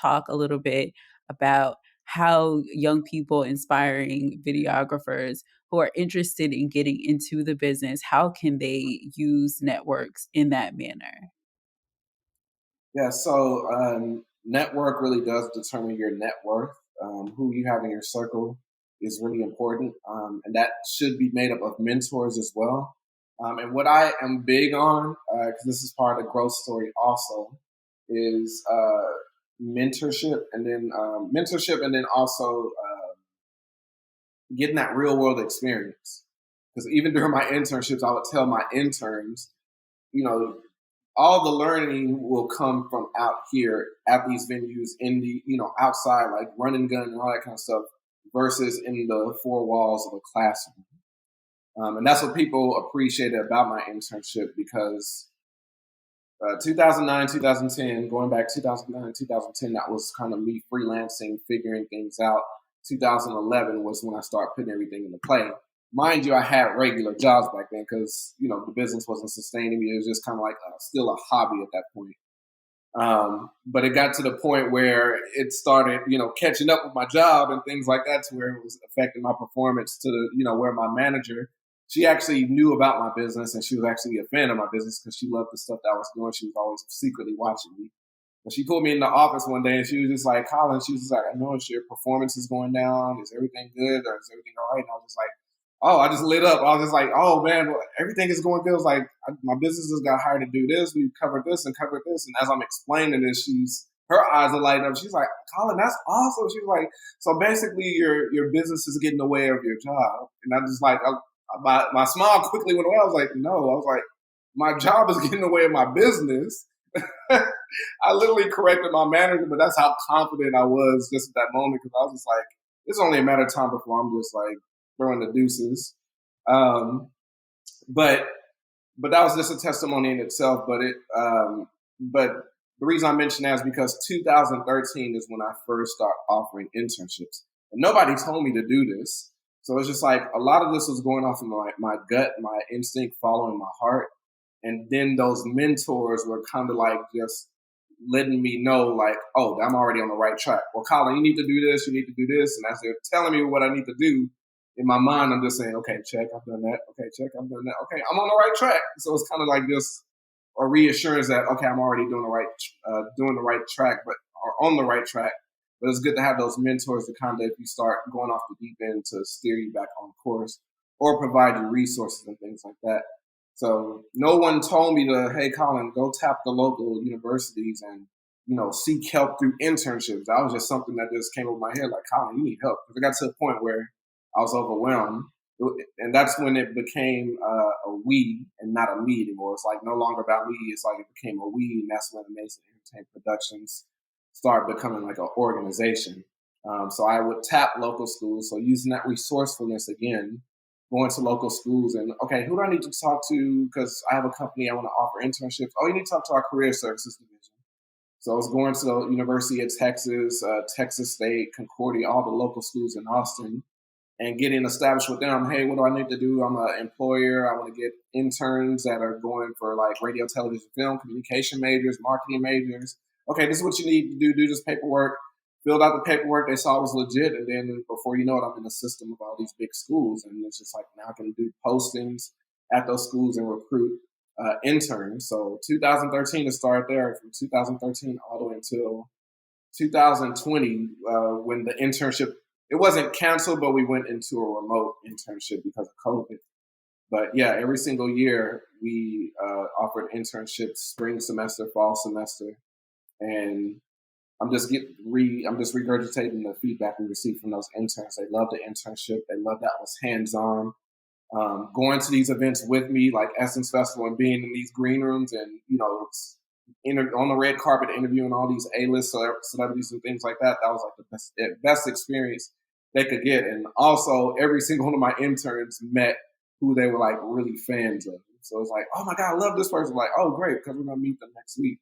talk a little bit about how young people, inspiring videographers who are interested in getting into the business, how can they use networks in that manner? Yeah, so network really does determine your net worth. Who you have in your circle is really important, and that should be made up of mentors as well. And what I am big on, because this is part of the growth story also, is mentorship, and then also getting that real world experience. Because even during my internships, I would tell my interns, you know, all the learning will come from out here at these venues in the, outside, like run and gun and all that kind of stuff, versus in the four walls of a classroom. And that's what people appreciated about my internship because 2009, 2010, going back 2009, 2010, that was kind of me freelancing, figuring things out. 2011 was when I started putting everything into play. Mind you, I had regular jobs back then because, the business wasn't sustaining me. It was just kind of like still a hobby at that point. But it got to the point where it started, catching up with my job and things like that to where it was affecting my performance to, where my manager, she actually knew about my business and she was actually a fan of my business because she loved the stuff that I was doing. She was always secretly watching me. But she pulled me in the office one day and she was just like, Collin, she was just like, I noticed your performance is going down. Is everything good or is everything all right? And I was just like, oh, I just lit up. I was just like, oh man, well, everything is going good. I was like, my business has got hired to do this. We've covered this and covered this. And as I'm explaining this, her eyes are lighting up. She's like, Collin, that's awesome. She was like, so basically your business is getting in the way of your job. And I'm just like, my smile quickly went away. I was like, no. I was like, my job is getting in the way of my business. I literally corrected my manager, but that's how confident I was just at that moment because I was just like, it's only a matter of time before I'm just like throwing the deuces. But that was just a testimony in itself. But the reason I mention that is because 2013 is when I first started offering internships, and nobody told me to do this. So it's just like a lot of this was going off of my gut, my instinct, following my heart. And then those mentors were kind of like just letting me know, like, oh, I'm already on the right track. Well, Collin, you need to do this, you need to do this. And as they're telling me what I need to do, in my mind, I'm just saying, okay, check, I've done that. Okay, check, I've done that. Okay, I'm on the right track. So it's kind of like just a reassurance that, okay, I'm already doing the right track, or on the right track. But it's good to have those mentors to kind of, if you start going off the deep end, to steer you back on course or provide you resources and things like that. So no one told me to, hey, Collin, go tap the local universities and, seek help through internships. That was just something that just came over my head, like, Collin, you need help. Because it got to a point where I was overwhelmed. And that's when it became a we and not a me anymore. It's like no longer about me. It's like it became a we. And that's when Amaz1n Entertainment Productions started becoming like an organization. So I would tap local schools. So using that resourcefulness again, going to local schools and, okay, who do I need to talk to? Because I have a company, I want to offer internships. Oh, you need to talk to our career services division. So I was going to the University of Texas, Texas State, Concordia, all the local schools in Austin, and getting established with them. Hey, what do I need to do? I'm an employer. I want to get interns that are going for like radio, television, film, communication majors, marketing majors. Okay, this is what you need to do. Do this paperwork. Filled out the paperwork. They saw it was legit. And then before you know it, I'm in the system of all these big schools. And it's just like now I can do postings at those schools and recruit interns. So 2013 to start there. From 2013 all the way until 2020 when the internship, it wasn't canceled, but we went into a remote internship because of COVID. But yeah, every single year we offered internships, spring semester, fall semester, and I'm just regurgitating the feedback we received from those interns. They loved the internship. They loved that it was hands-on. Going to these events with me, like Essence Festival, and being in these green rooms and on the red carpet interviewing all these A-list celebrities and things like that. That was like the best experience they could get. And also, every single one of my interns met who they were like really fans of. So it's like, oh my God, I love this person. Like, oh great, because we're gonna meet them next week.